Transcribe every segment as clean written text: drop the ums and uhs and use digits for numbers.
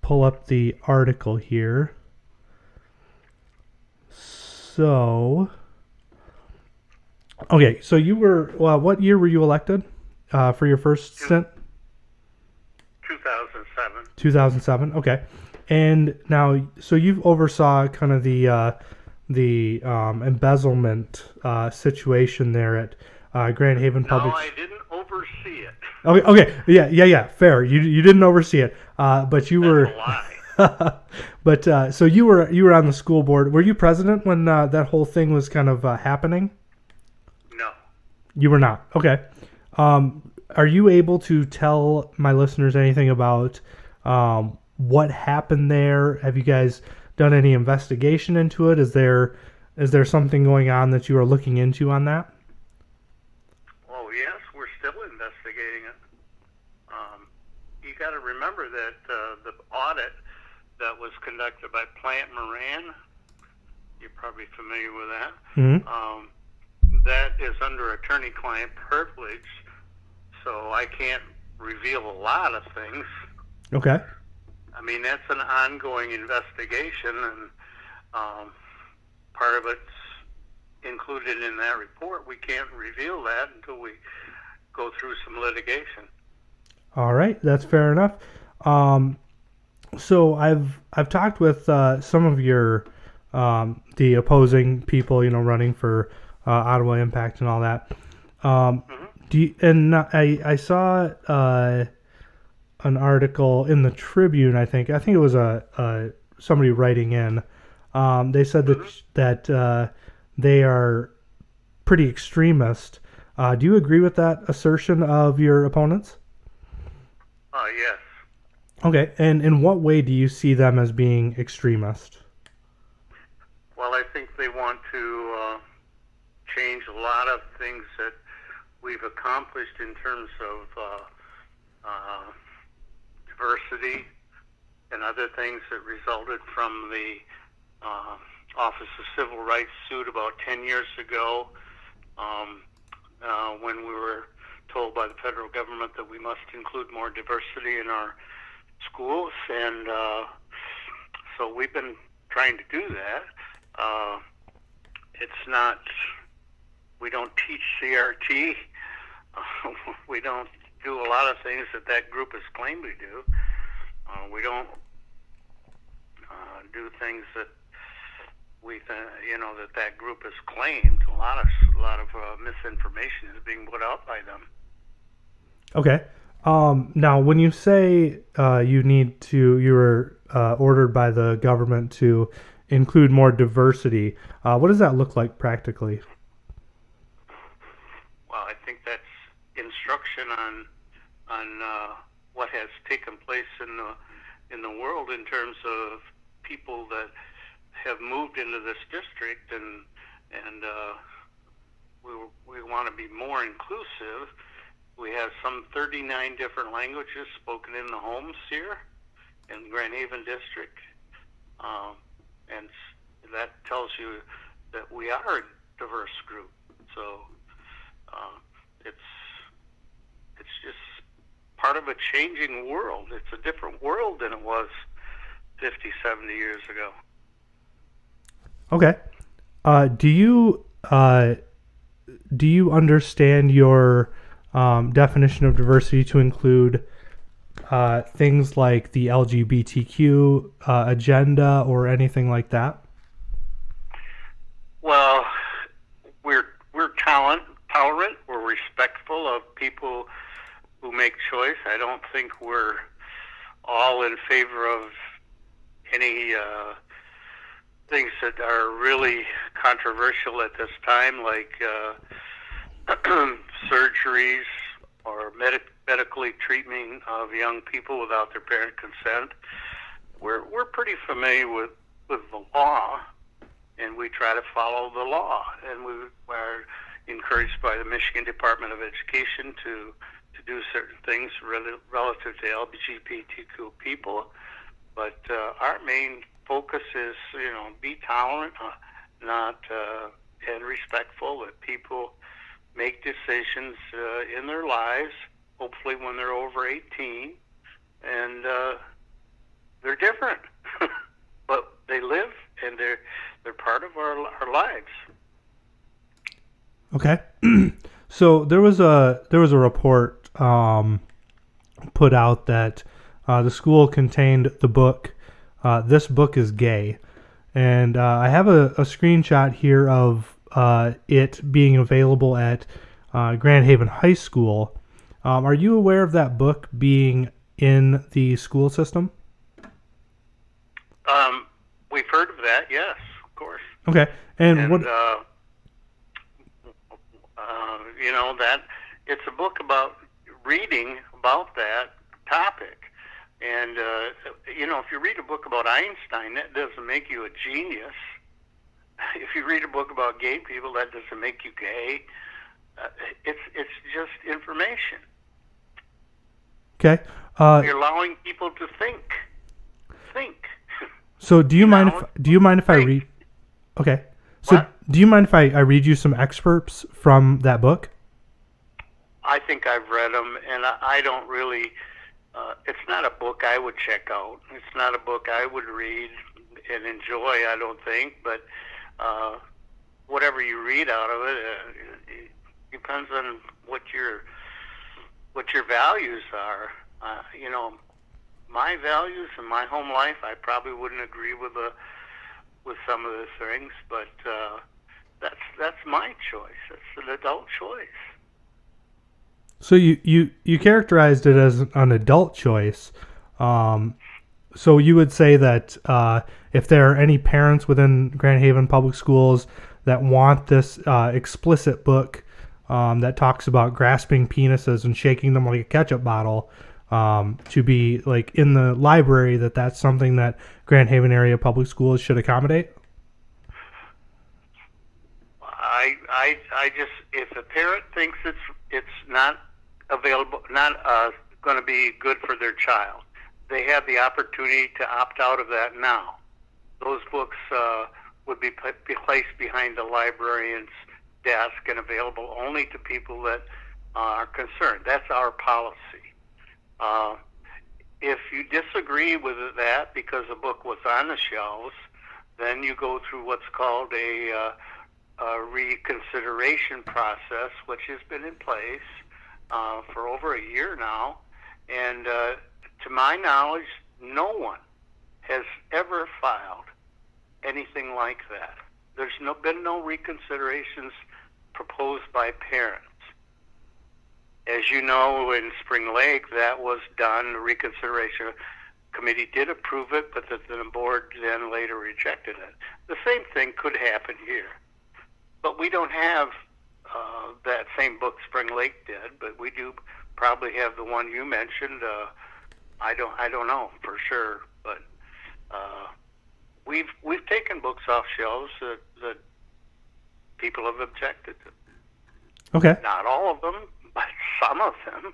pull up the article here. So, okay, so you were, what year were you elected for your first stint? 2007. 2007, okay. And now, so you've oversaw kind of the embezzlement situation there at Grand Haven Public. No, I didn't oversee it. Okay, yeah, fair. You didn't oversee it, but you were. That's a lie. But so you were on the school board. Were you president when that whole thing was kind of happening? No. You were not. Okay. Are you able to tell my listeners anything about what happened there? Have you guys done any investigation into it? Is there something going on that you are looking into on that? Oh, yes, we're still investigating it. You got to remember that the audit that was conducted by Plant Moran, you're probably familiar with that, that is under attorney-client privilege, so I can't reveal a lot of things. Okay. I mean, that's an ongoing investigation, and part of it's included in that report. We can't reveal that until we go through some litigation. All right, that's fair enough. So I've talked with some of your the opposing people, running for Ottawa Impact and all that. I saw an article in the Tribune. I think it was somebody writing in. They said that they are pretty extremist. Do you agree with that assertion of your opponents? Yes. Okay, and in what way do you see them as being extremist? Well, I think they want to change a lot of things that we've accomplished in terms of diversity and other things that resulted from the Office of Civil Rights suit about 10 years ago, when we were told by the federal government that we must include more diversity in our schools, and so we've been trying to do that. It's not, we don't teach CRT, we don't do a lot of things that group has claimed we do. We don't do things that that group has claimed. A lot of misinformation is being put out by them. Okay. Now, when you say you were ordered by the government to include more diversity, what does that look like practically? Well, I think that's instruction on what has taken place in the world in terms of people that have moved into this district, and we want to be more inclusive. We have some 39 different languages spoken in the homes here in Grand Haven District, and that tells you that we are a diverse group. So it's just part of a changing world. It's a different world than it was 50, 70 years ago. Okay. Do you understand your definition of diversity to include things like the LGBTQ agenda or anything like that? Well, we're tolerant. We're respectful of people who make choice. I don't think we're all in favor of any things that are really controversial at this time, like surgeries or medically treatment of young people without their parent consent. We're pretty familiar with the law, and we try to follow the law, and we are encouraged by the Michigan Department of Education to do certain things relative to LGBTQ people. But our main focus is, be tolerant, and respectful, that people make decisions in their lives, hopefully when they're over 18, and they're different, but they live and they're part of our lives. Okay. So there was a report put out that the school contained the book "This Book is Gay," and I have a screenshot here of it being available at Grand Haven High School. Are you aware of that book being in the school system? We've heard of that, yes, of course. Okay, and what? That it's a book about reading about that topic, and if you read a book about Einstein, that doesn't make you a genius. If you read a book about gay people, that doesn't make you gay. It's just information. Okay. You're allowing people to think. So do you mind if I read? Okay. So What? do you mind if I read you some excerpts from that book? I think I've read them, and I don't really. It's not a book I would check out. It's not a book I would read and enjoy. I don't think, but whatever you read out of it, it depends on what your values are. My values and my home life, I probably wouldn't agree with some of the things, but that's my choice. It's an adult choice. So you characterized it as an adult choice. So you would say that if there are any parents within Grand Haven Public Schools that want this explicit book that talks about grasping penises and shaking them like a ketchup bottle to be like in the library, that's something that Grand Haven area public schools should accommodate? I just, if a parent thinks it's not available, not going to be good for their child, they have the opportunity to opt out of that now. Those books would be placed behind the librarian's desk and available only to people that are concerned. That's our policy. If you disagree with that because a book was on the shelves, then you go through what's called a reconsideration process, which has been in place for over a year now. And to my knowledge, no one has ever filed anything like that. There's been no reconsiderations proposed by parents. As you know, in Spring Lake, that was done. The reconsideration committee did approve it, but the board then later rejected it. The same thing could happen here. But we don't have that same book Spring Lake did, but we do probably have the one you mentioned. I don't know for sure, but we've taken books off shelves that people have objected to. Okay. Not all of them, but some of them.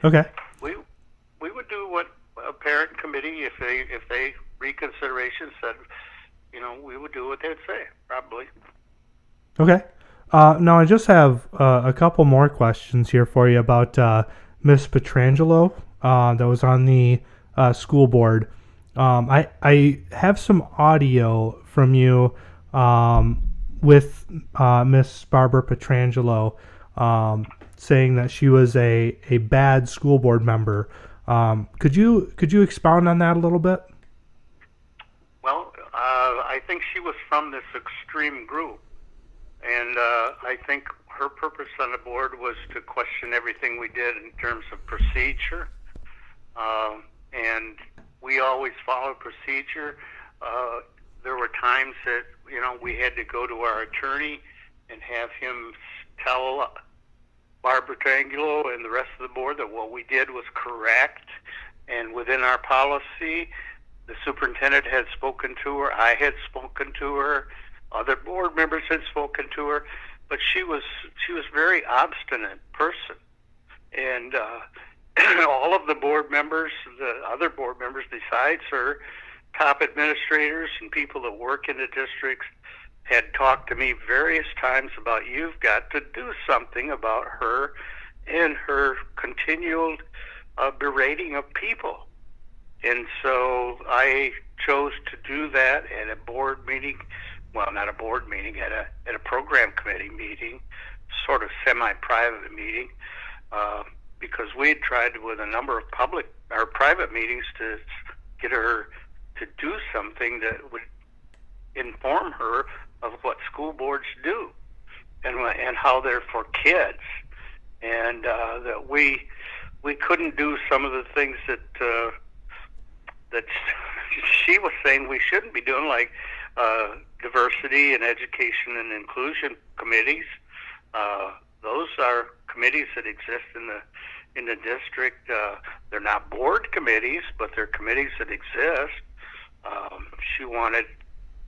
Okay. We would do what a parent committee, if they reconsideration said, we would do what they'd say, probably. Okay. Now I just have a couple more questions here for you about Miss Petrangelo that was on the school board. I have some audio from you with Miss Barbara Petrangelo saying that she was a bad school board member. Could you expound on that a little bit? Well, I think she was from this extreme group, and I think her purpose on the board was to question everything we did in terms of procedure, and we always followed procedure. There were times that we had to go to our attorney and have him tell Barbara Petrangelo and the rest of the board that what we did was correct and within our policy. The superintendent had spoken to her. I had spoken to her. Other board members had spoken to her, but she was a very obstinate person, and all of the board members, the other board members besides her, top administrators and people that work in the districts, had talked to me various times about, you've got to do something about her and her continual berating of people. And so I chose to do that at a board meeting. Well, not a board meeting, at a program committee meeting, sort of semi-private meeting, because we had tried with a number of public or private meetings to get her to do something that would inform her of what school boards do and how they're for kids, and that we couldn't do some of the things that she was saying we shouldn't be doing, like diversity and education and inclusion committees. Those are committees that exist in the district. They're not board committees, but they're committees that exist. She wanted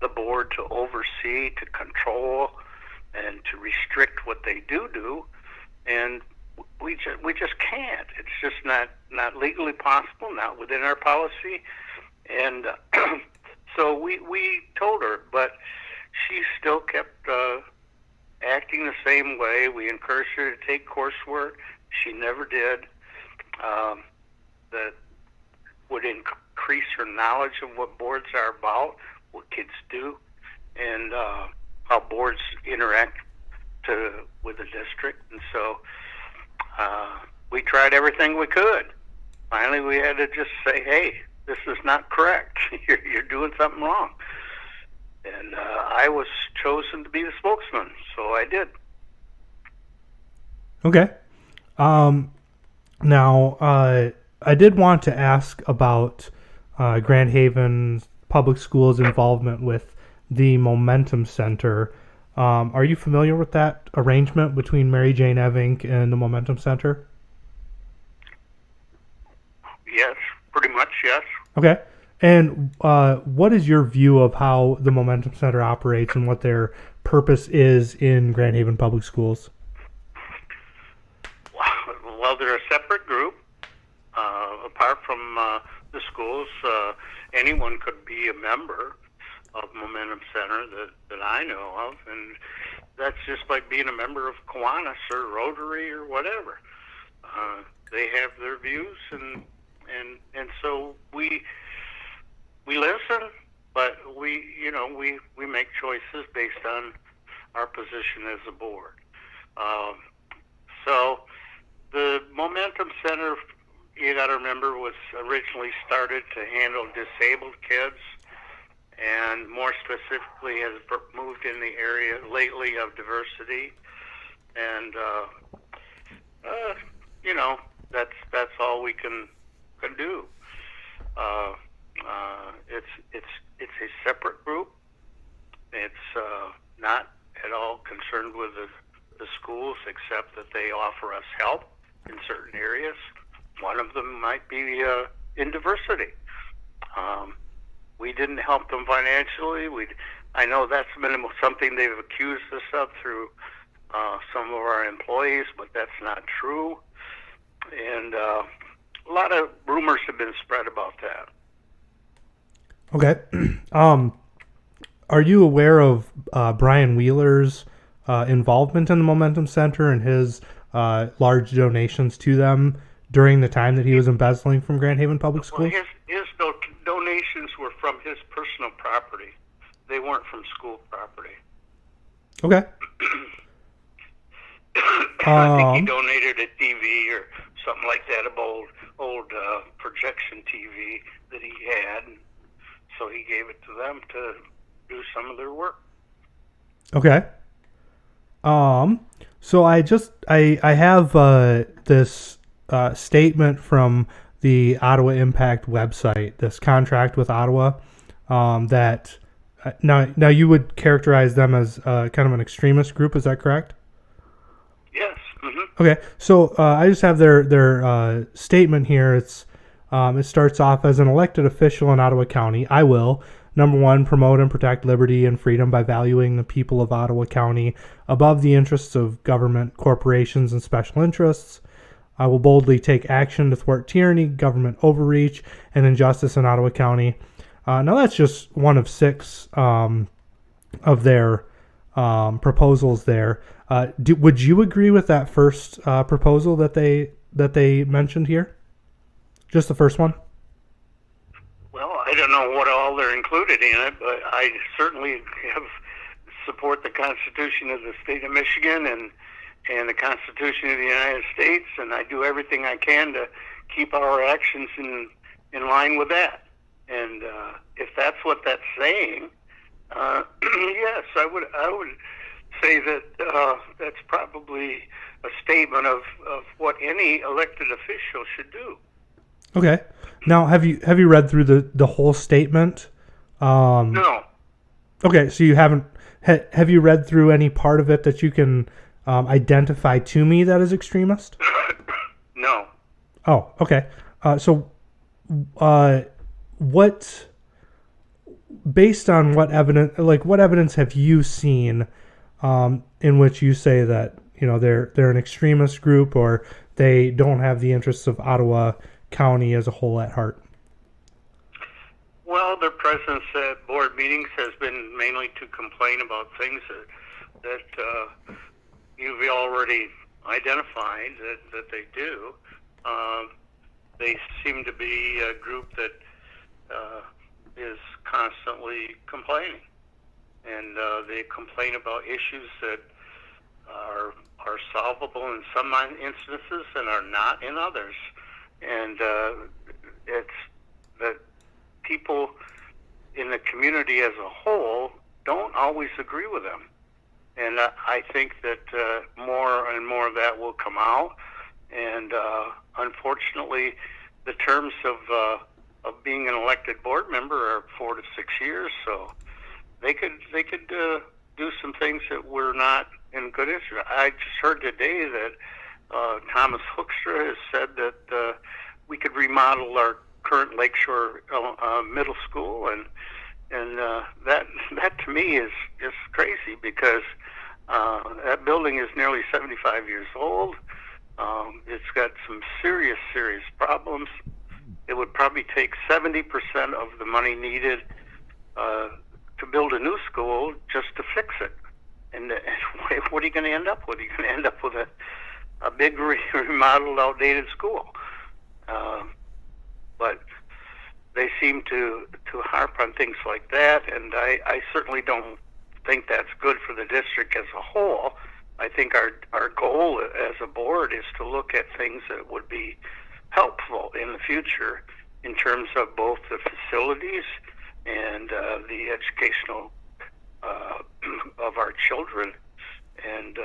the board to oversee, to control, and to restrict what they do, and we just can't. It's just not legally possible, not within our policy, and so we told her, but she still kept acting the same way. We encouraged her to take coursework. She never did. That would increase her knowledge of what boards are about, what kids do, and how boards interact with the district. And so we tried everything we could. Finally, we had to just say, hey, this is not correct. You're doing something wrong. And I was chosen to be the spokesman, so I did. Okay. Now, I did want to ask about Grand Haven Public Schools' involvement with the Momentum Center. Are you familiar with that arrangement between Mary Jane Evink and the Momentum Center? Yes, pretty much, yes. Okay. And what is your view of how the Momentum Center operates and what their purpose is in Grand Haven Public Schools? Well, they're a separate group. Apart from the schools, anyone could be a member of Momentum Center that I know of, and that's just like being a member of Kiwanis or Rotary or whatever. They have their views, and so we listen, but we make choices based on our position as a board. So the Momentum Center, you got to remember, was originally started to handle disabled kids, and more specifically has moved in the area lately of diversity, and that's all we can do. It's a separate group. It's not at all concerned with the schools, except that they offer us help in certain areas. One of them might be in diversity. We didn't help them financially. I know that's been something they've accused us of through some of our employees, but that's not true. And a lot of rumors have been spread about that. Okay. Are you aware of Brian Wheeler's involvement in the Momentum Center and his large donations to them during the time that he was embezzling from Grand Haven Public Schools? Well, his donations were from his personal property. They weren't from school property. Okay. I think he donated a TV or something like that, an old projection TV that he had. So he gave it to them to do some of their work. Okay. So I have this statement from the Ottawa Impact website, this contract with Ottawa, that now you would characterize them as kind of an extremist group. Is that correct? Yes. Mm-hmm. Okay. So I just have their statement here. It starts off: as an elected official in Ottawa County, I will, number one, promote and protect liberty and freedom by valuing the people of Ottawa County above the interests of government, corporations, and special interests. I will boldly take action to thwart tyranny, government overreach, and injustice in Ottawa County. Now that's just one of 6 of their proposals there. Would you agree with that first proposal that they mentioned here? Just the first one? don't know what all they're included in it, but I certainly support the Constitution of the state of Michigan and the Constitution of the United States, and I do everything I can to keep our actions in line with that. And if that's what that's saying, yes, I would say that that's probably a statement of what any elected official should do. Okay. Now, have you read through the whole statement? No. Okay, so you haven't. Have you read through any part of it that you can identify to me that is extremist? No. Oh, okay. So, what? Based on what evidence? Like, what evidence have you seen in which you say that they're an extremist group or they don't have the interests of Ottawa County as a whole at heart? Well, their presence at board meetings has been mainly to complain about things that you've already identified that they do. They seem to be a group that is constantly complaining, and they complain about issues that are solvable in some instances and are not in others. And it's that people in the community as a whole don't always agree with them. And I think that more and more of that will come out. And unfortunately, the terms of being an elected board member are 4 to 6 years. So they could do some things that were not in good interest. I just heard today that Thomas Hoekstra has said that we could remodel our current Lakeshore middle school, and that to me is crazy, because that building is nearly 75 years old. It's got some serious problems. It would probably take 70% of the money needed to build a new school just to fix it. And what are you going to end up with? You're going to end up with a big remodeled, outdated school. But they seem to harp on things like that, and I certainly don't think that's good for the district as a whole. I think our goal as a board is to look at things that would be helpful in the future in terms of both the facilities and the educational of our children and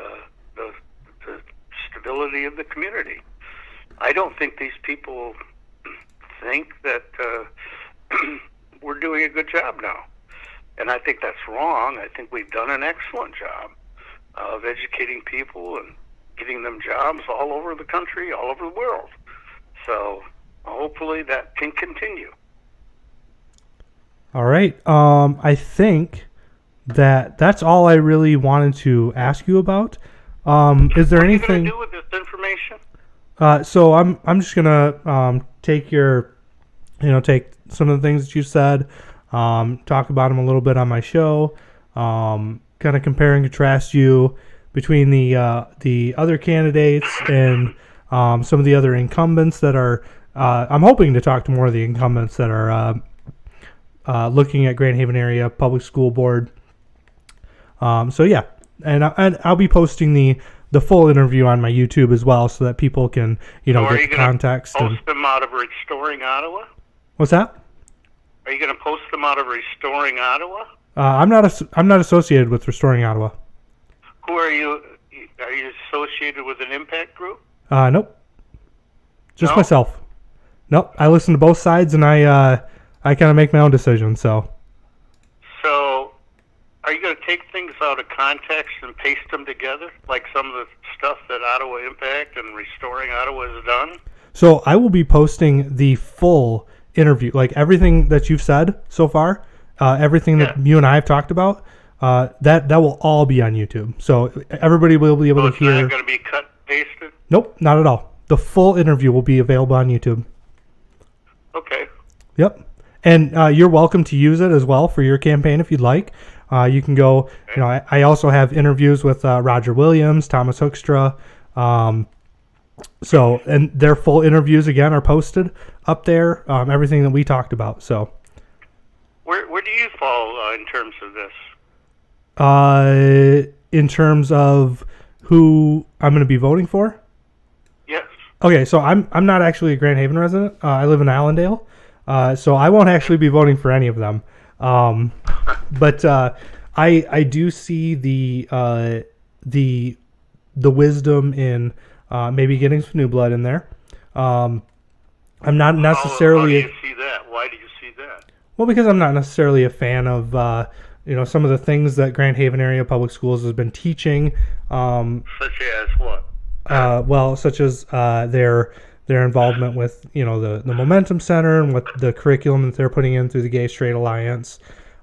the stability of the community. I don't think these people think that we're doing a good job now. And I think that's wrong. I think we've done an excellent job of educating people and getting them jobs all over the country, all over the world. So hopefully that can continue. All right. I think that's all I really wanted to ask you about. Is there anything? What are you going to do with this information? So I'm just gonna take take some of the things that you said, talk about them a little bit on my show, kind of compare and contrast you between the other candidates and some of the other incumbents that are. I'm hoping to talk to more of the incumbents that are looking at Grand Haven Area Public School Board. So yeah, and I'll be posting the full interview on my YouTube as well, so that people can get context. Are you going to post them out of Restoring Ottawa? What's that? Are you going to post them out of Restoring Ottawa? I'm not associated with Restoring Ottawa. Who are you? Are you associated with an impact group? Nope. Just myself. Nope. I listen to both sides, and I kind of make my own decisions. So, are you going to take things out of context and paste them together, like some of the stuff that Ottawa Impact and Restoring Ottawa has done? So I will be posting the full interview, like everything that you've said so far, everything that you and I have talked about. That will all be on YouTube, so everybody will be able to hear. It's not going to be cut and pasted? Nope, not at all. The full interview will be available on YouTube. Okay. Yep. And you're welcome to use it as well for your campaign if you'd like. You can go, I also have interviews with Roger Williams, Thomas Hoekstra. And their full interviews, again, are posted up there, everything that we talked about. So, do you fall in terms of this? In terms of who I'm going to be voting for? Yes. Okay, so I'm not actually a Grand Haven resident. I live in Allendale, so I won't actually be voting for any of them. But I do see the wisdom in maybe getting some new blood in there. I'm not necessarily. How do you see that? Why do you see that? Well, because I'm not necessarily a fan of some of the things that Grand Haven area public schools has been teaching. Such as what? Such as their involvement with the Momentum Center and what the curriculum that they're putting in through the Gay Straight Alliance.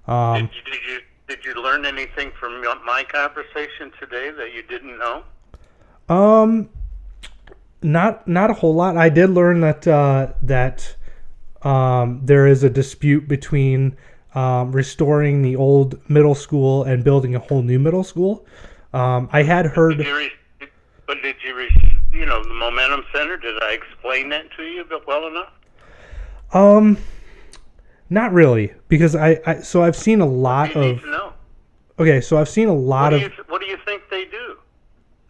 Did you learn anything from my conversation today that you didn't know? Not a whole lot. I did learn that there is a dispute between restoring the old middle school and building a whole new middle school. I had heard. Did you the Momentum Center? Did I explain that to you well enough? Not really, because I've seen a lot of. Need to know? Okay, so I've seen a lot of. What do you think they do?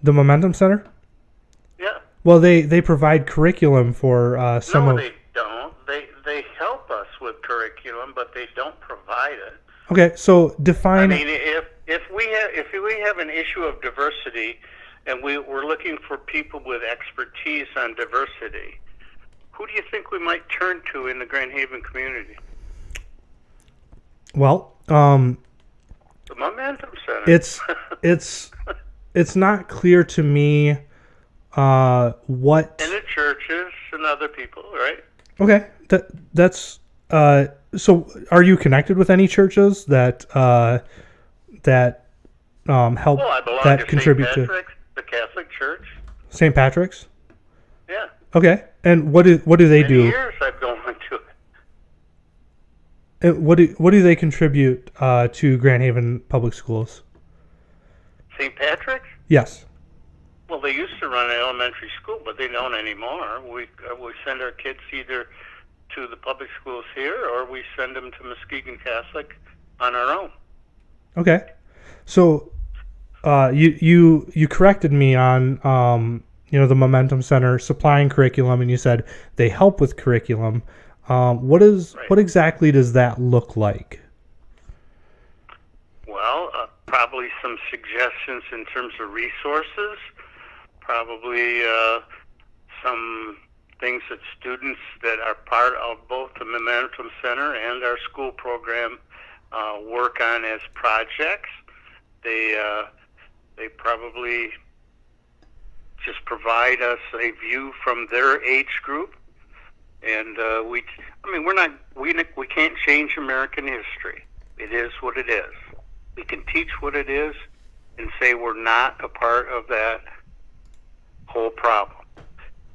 The Momentum Center? Yeah. Well, they provide curriculum for some of. No, they don't. They help us with curriculum, but they don't provide it. Okay, so define. I mean, if we have an issue of diversity, and we're looking for people with expertise on diversity, who do you think we might turn to in the Grand Haven community? Well, the Momentum Center. It's not clear to me what. And the churches and other people, right? Okay, that's. So, are you connected with any churches that help Well, I belong that to contribute St. Patrick's, the Catholic Church. St. Patrick's? Yeah. Okay, and what do they do? Many years I've gone to it. And what do they contribute to Grand Haven Public Schools? St. Patrick's? Yes. Well, they used to run an elementary school, but they don't anymore. We send our kids either to the public schools here, or we send them to Muskegon Catholic on our own. Okay, so you corrected me on the Momentum Center supplying curriculum, and you said they help with curriculum. What exactly does that look like? Well, probably some suggestions in terms of resources, probably some things that students that are part of both the Momentum Center and our school program work on as projects. They probably just provide us a view from their age group, and we can't change American history. It is what it is. We can teach what it is and say we're not a part of that whole problem.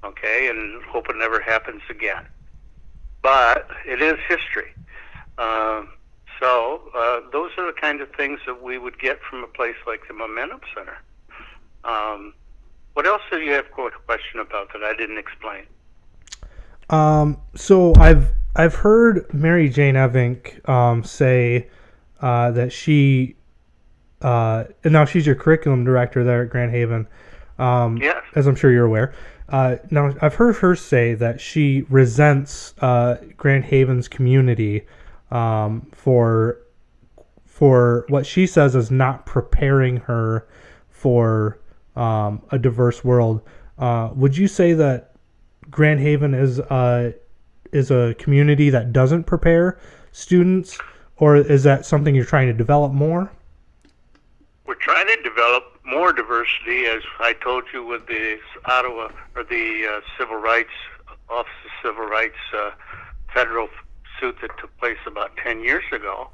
Okay, and hope it never happens again. But it is history. So those are the kind of things that we would get from a place like the Momentum Center. What else do you have a question about that I didn't explain? So I've heard Mary Jane Evink say that she and now she's your curriculum director there at Grand Haven. Yes. As I'm sure you're aware. Now, I've heard her say that she resents Grand Haven's community for what she says is not preparing her for a diverse world. Would you say that Grand Haven is a community that doesn't prepare students, or is that something you're trying to develop more? We're trying to develop more diversity, as I told you, with the Ottawa or the Civil Rights Office of Civil Rights federal suit that took place about 10 years ago.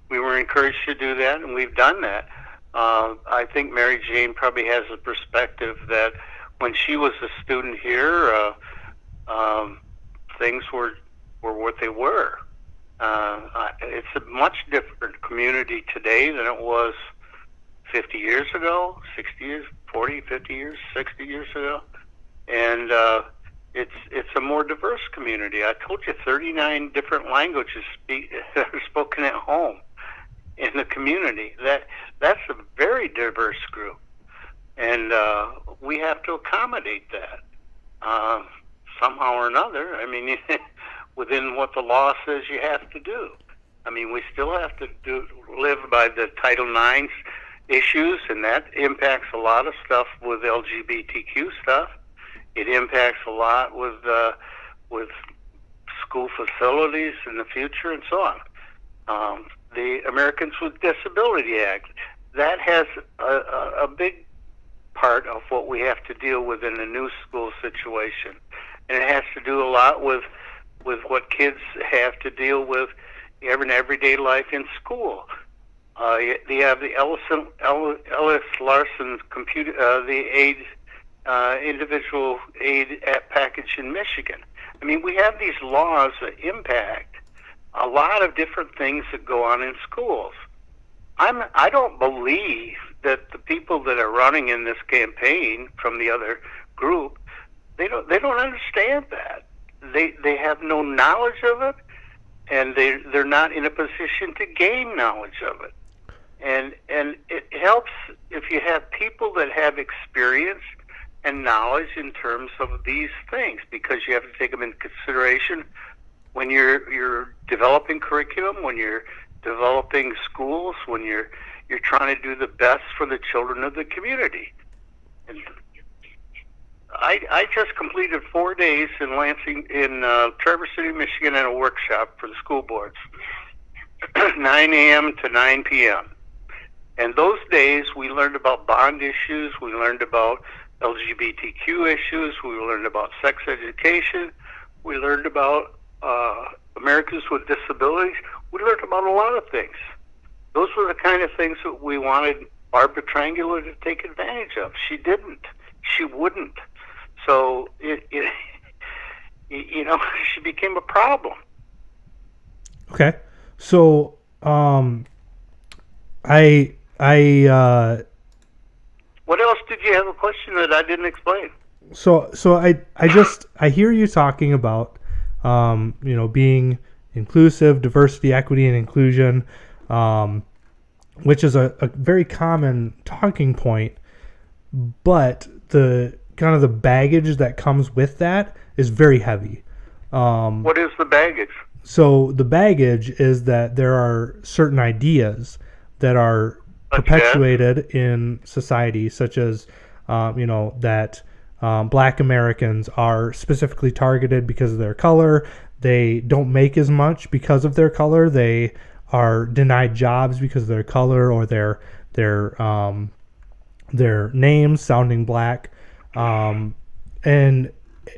We were encouraged to do that, and we've done that. I think Mary Jane probably has a perspective that when she was a student here, things were what they were. It's a much different community today than it was 50 years ago, 60 years, 40, 50 years, 60 years ago. And It's a more diverse community. I told you 39 different languages are spoken at home in the community. That's a very diverse group, and we have to accommodate that somehow or another. I mean, within what the law says you have to do. I mean, we still have to live by the Title IX issues, and that impacts a lot of stuff with LGBTQ stuff. It impacts a lot with school facilities in the future and so on. The Americans with Disability Act, that has a big part of what we have to deal with in a new school situation. And it has to do a lot with what kids have to deal with in everyday life in school. You have the Ellis Larson computer, the aid, individual aid package in Michigan. I mean, we have these laws that impact a lot of different things that go on in schools. I don't believe that the people that are running in this campaign from the other group, they don't understand that. They have no knowledge of it, and they're not in a position to gain knowledge of it. And it helps if you have people that have experience and knowledge in terms of these things, because you have to take them into consideration when you're developing curriculum, when you're developing schools, when you're trying to do the best for the children of the community. And I just completed 4 days in Lansing, in Traverse City, Michigan, at a workshop for the school boards, 9 a.m. to 9 p.m. And those days we learned about bond issues, we learned about LGBTQ issues, we learned about sex education, we learned about Americans with disabilities, we learned about a lot of things. Those were the kind of things that we wanted Barbara Triangular to take advantage of. She didn't. She wouldn't. So, she became a problem. Okay. So, what else did you have a question that I didn't explain? So I hear you talking about, being inclusive, diversity, equity, and inclusion, which is a very common talking point, but the kind of the baggage that comes with that is very heavy. What is the baggage? So the baggage is that there are certain ideas that are perpetuated in society, such as, that Black Americans are specifically targeted because of their color. They don't make as much because of their color. They are denied jobs because of their color or their names sounding black. And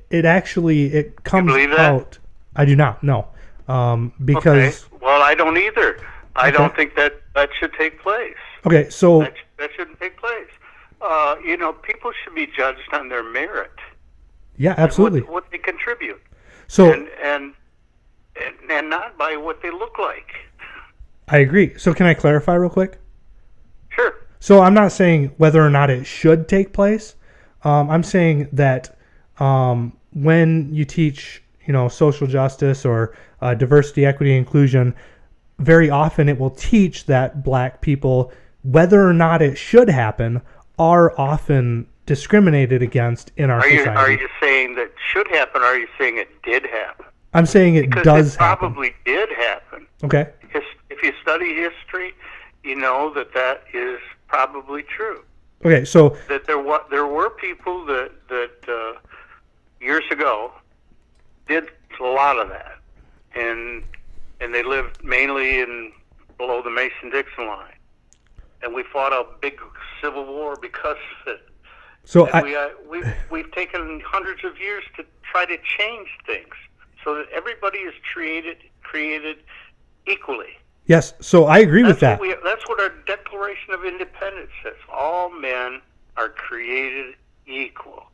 it comes out. I do not, no. Because okay. Well, I don't either. I don't think that should take place. Okay, so that shouldn't take place. People should be judged on their merit. Yeah, absolutely. What they contribute. So and not by what they look like. I agree. So can I clarify real quick? Sure. So I'm not saying whether or not it should take place. I'm saying that when you teach, social justice or diversity, equity, inclusion, very often it will teach that Black people, whether or not it should happen, are often discriminated against in our society. Are you saying that should happen, or are you saying it did happen? I'm saying it does happen. Probably did happen. Okay. If you study history, you know that is probably true. Okay, so that there were people that years ago did a lot of that, and they lived mainly below the Mason-Dixon line, and we fought a big civil war because of it. So we've taken hundreds of years to try to change things so that everybody is created equally. Yes, so I agree with that. That's what our Declaration of Independence says. All men are created equal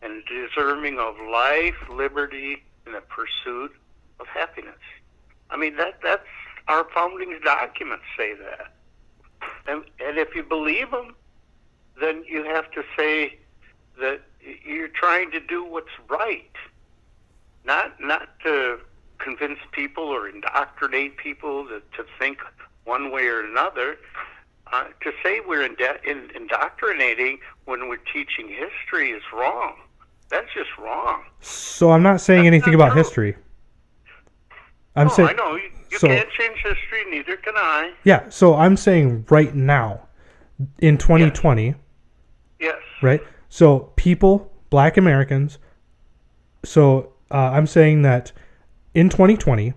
and deserving of life, liberty, and the pursuit of happiness. I mean, that's our founding documents say that. And if you believe them, then you have to say that you're trying to do what's right, not to convince people or indoctrinate people to think one way or another. To say we're indoctrinating when we're teaching history is wrong. That's just wrong. So I'm not saying anything about history. I know. You can't change history, neither can I. Yeah, so I'm saying right now, in 2020, yes. Right? So people, Black Americans, so I'm saying that in 2020,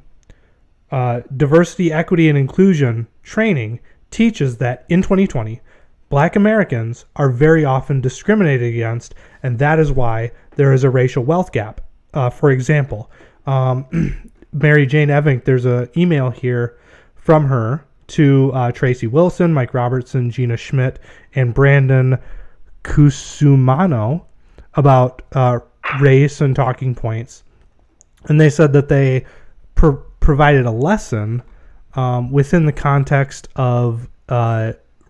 diversity, equity, and inclusion training teaches that in 2020, Black Americans are very often discriminated against, and that is why there is a racial wealth gap. For example, Mary Jane Evink, there's an email here from her to Tracy Wilson, Mike Robertson, Gina Schmidt, and Brandon Cusumano about race and talking points. And they said that they provided a lesson within the context of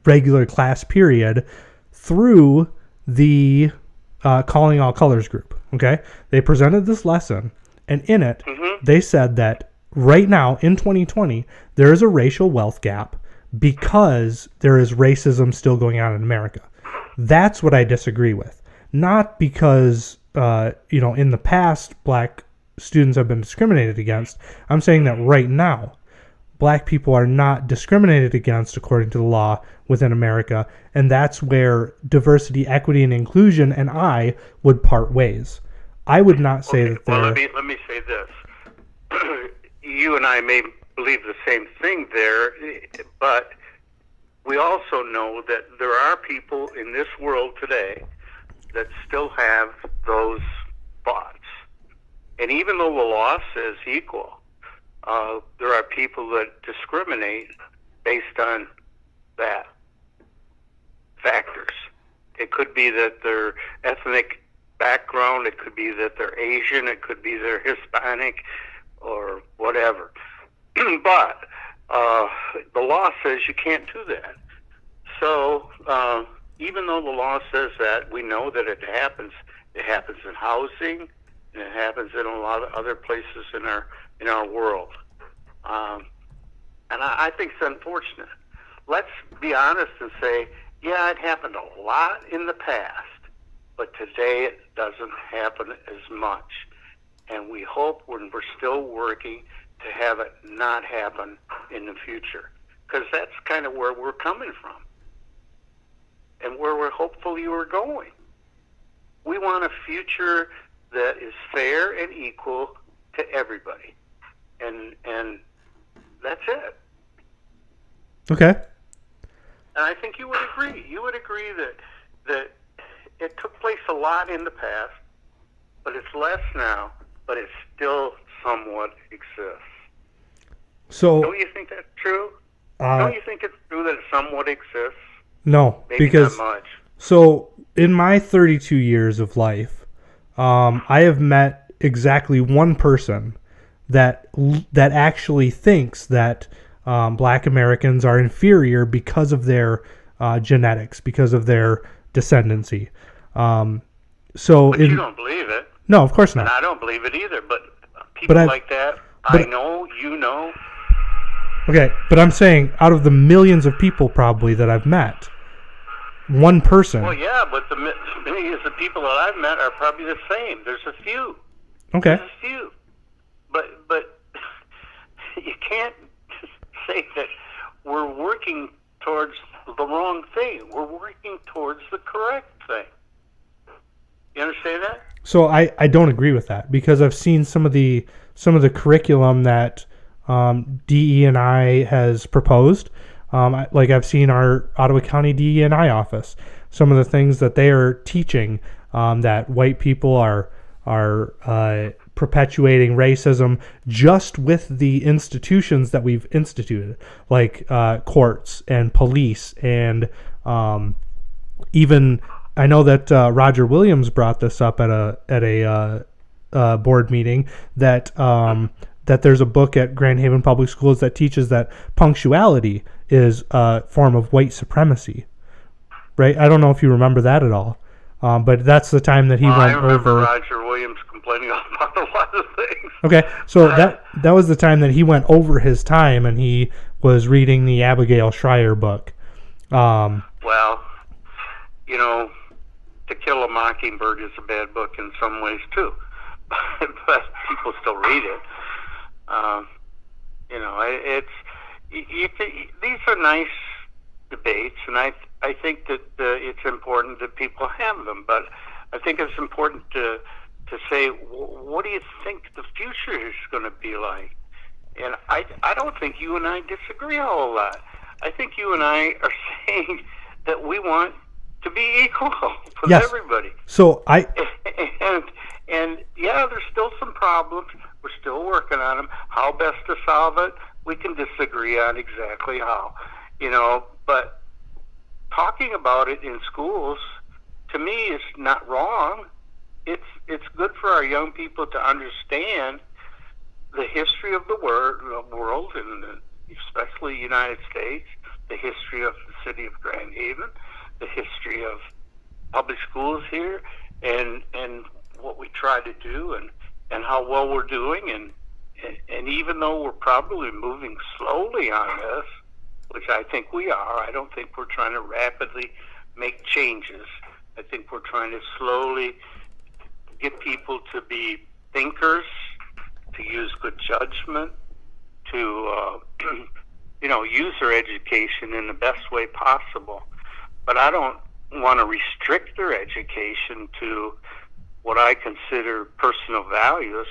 regular class period through the Calling All Colors group. Okay, they presented this lesson, and in it, they said that right now in 2020 there is a racial wealth gap because there is racism still going on in America. That's what I disagree with. Not because in the past Black students have been discriminated against. I'm saying that right now Black people are not discriminated against according to the law within America, and that's where diversity, equity, and inclusion and I would part ways. I would not say that they're... Well, let me say this. You and I may believe the same thing there, but we also know that there are people in this world today that still have those thoughts. And even though the law says equal, there are people that discriminate based on that factors. It could be that their ethnic background, it could be that they're Asian, it could be they're Hispanic, or whatever. But the law says you can't do that. So even though the law says that, we know that it happens. It happens in housing, and it happens in a lot of other places in our world. And I think it's unfortunate. Let's be honest and say, yeah, it happened a lot in the past, but today it doesn't happen as much. And we hope when we're still working to have it not happen in the future, because that's kind of where we're coming from and where we're hopefully we're going. We want a future that is fair and equal to everybody. And that's it. Okay. And I think you would agree. You would agree that it took place a lot in the past, but it's less now, but it still somewhat exists. So don't you think that's true? Don't you think it's true that it somewhat exists? No, Maybe because not much. So in my 32 years of life, I have met exactly one person that actually thinks that Black Americans are inferior because of their genetics, because of their descendancy. But you don't believe it. No, of course not. And I don't believe it either. But people like that, I know, you know. Okay, but I'm saying out of the millions of people probably that I've met, one person. Well, yeah, but the millions of people that I've met are probably the same. There's a few. Okay. There's a few. But you can't say that we're working towards the wrong thing. We're working towards the correct thing. You understand that? So I don't agree with that, because I've seen some of the curriculum that DE&I has proposed. I've seen our Ottawa County DE&I office. Some of the things that they are teaching, that white people are perpetuating racism just with the institutions that we've instituted, like courts and police, and even I know that Roger Williams brought this up at a board meeting that there's a book at Grand Haven Public Schools that teaches that punctuality is a form of white supremacy, right? I don't know if you remember that at all. But that's the time that he I went remember over. Roger Williams complaining about a lot of things. Okay, so that was the time that he went over his time, and he was reading the Abigail Schreier book. Well, you know, To Kill a Mockingbird is a bad book in some ways too, but people still read it. You know, these are nice debates, and I think that it's important that people have them. But I think it's important to say, what do you think the future is going to be like? And I don't think you and I disagree a whole lot. I think you and I are saying that we want to be equal with everybody. So and yeah, there's still some problems. We're still working on them. How best to solve it, we can disagree on exactly how, you know, but talking about it in schools, to me, is not wrong. It's good for our young people to understand the history of the world, and especially the United States, the history of the city of Grand Haven, the history of public schools here, and what we try to do, and how well we're doing, and even though we're probably moving slowly on this, which I think we are, I don't think we're trying to rapidly make changes. I think we're trying to slowly get people to be thinkers, to use good judgment, to you know, use their education in the best way possible. But I don't want to restrict their education to what I consider personal values.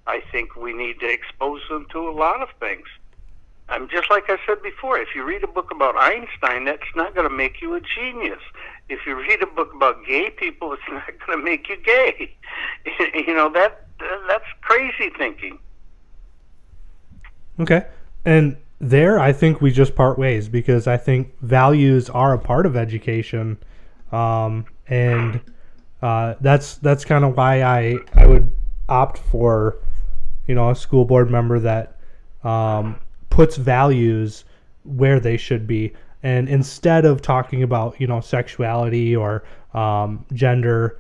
I think we need to expose them to a lot of things. Just like I said before, if you read a book about Einstein, that's not going to make you a genius. If you read a book about gay people, it's not going to make you gay. You know, that's crazy thinking. Okay. And there, I think we just part ways, because I think values are a part of education. And that's kind of why I would opt for, you know, a school board member that puts values where they should be. And instead of talking about, you know, sexuality or gender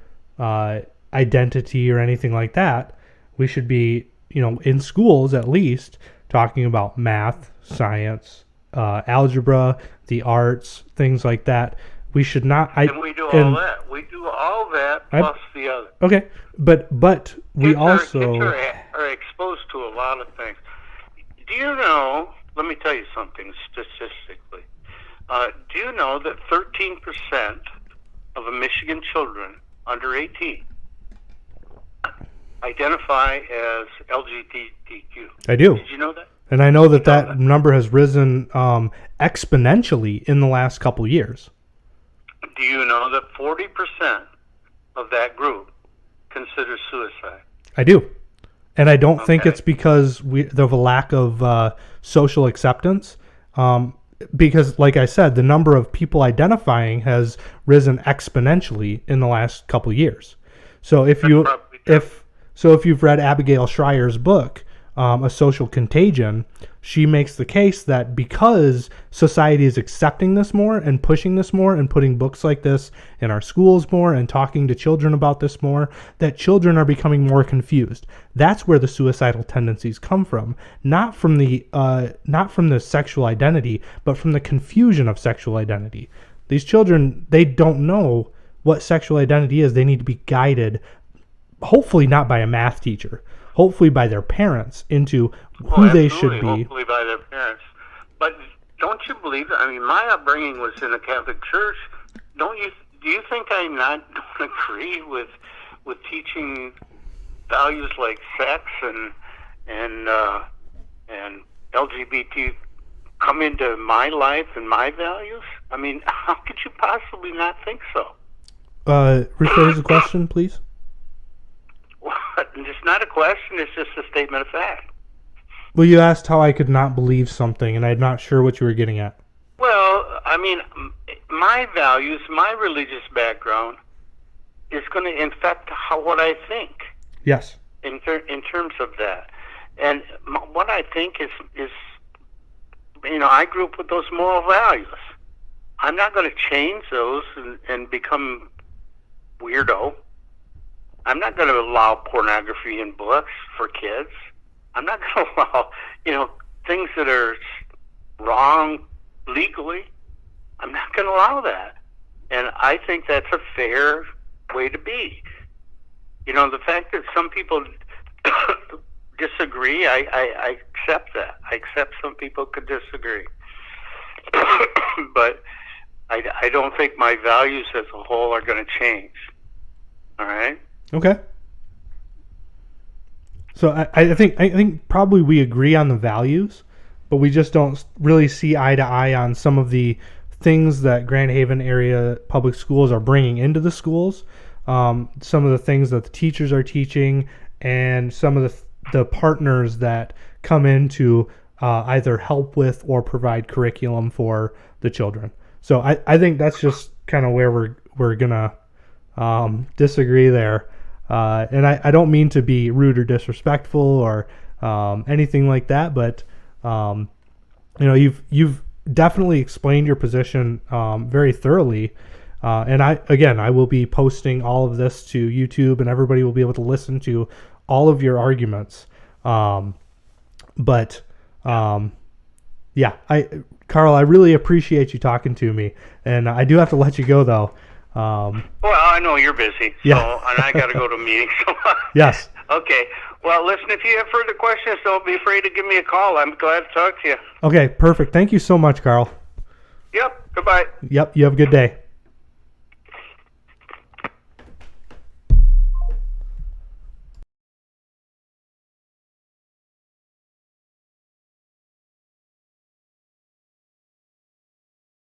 identity or anything like that, we should be, you know, in schools at least, talking about math, science, algebra, the arts, things like that. We should not. And we do all that. We do all that plus the other. Okay, but we kids also are exposed to a lot of things. Do you know? Let me tell you something statistically. Do you know that 13% of Michigan children under 18 identify as LGBTQ? I do. Did you know that? And I know that number has risen exponentially in the last couple years. Do you know that 40% of that group considers suicide? I do. And I don't think it's because of a lack of social acceptance. Because, like I said, the number of people identifying has risen exponentially in the last couple years. So if you've read Abigail Schreier's book, A Social Contagion, she makes the case that because society is accepting this more and pushing this more and putting books like this in our schools more and talking to children about this more, that children are becoming more confused. That's where the suicidal tendencies come from, not from the sexual identity, but from the confusion of sexual identity. These children, they don't know what sexual identity is. They need to be guided, hopefully not by a math teacher, hopefully by their parents, into who they should be. Hopefully by their parents. But don't you believe, I mean, my upbringing was in a Catholic church. Do you think I don't agree with teaching values like sex and LGBT come into my life and my values? I mean, how could you possibly not think so? Rephrase the question, please. It's not a question, it's just a statement of fact. Well, you asked how I could not believe something, and I'm not sure what you were getting at. Well, I mean, my values, my religious background is going to infect what I think. Yes. In terms of that. And what I think is, you know, I grew up with those moral values. I'm not going to change those and become weirdo. I'm not going to allow pornography in books for kids. I'm not going to allow, things that are wrong legally. I'm not going to allow that. And I think that's a fair way to be. The fact that some people disagree, I accept that. I accept some people could disagree. But I don't think my values as a whole are going to change. All right? Okay. So I think probably we agree on the values, but we just don't really see eye to eye on some of the things that Grand Haven area public schools are bringing into the schools, some of the things that the teachers are teaching, and some of the partners that come in to either help with or provide curriculum for the children. So I think that's just kind of where we're gonna disagree there. And I don't mean to be rude or disrespectful or anything like that, but you've definitely explained your position very thoroughly. And I will be posting all of this to YouTube, and everybody will be able to listen to all of your arguments. Carl, I really appreciate you talking to me, and I do have to let you go though. Well, I know you're busy, and I got to go to a meeting. So yes. Okay. Well, listen, if you have further questions, don't be afraid to give me a call. I'm glad to talk to you. Okay, perfect. Thank you so much, Carl. Yep. Goodbye. Yep. You have a good day.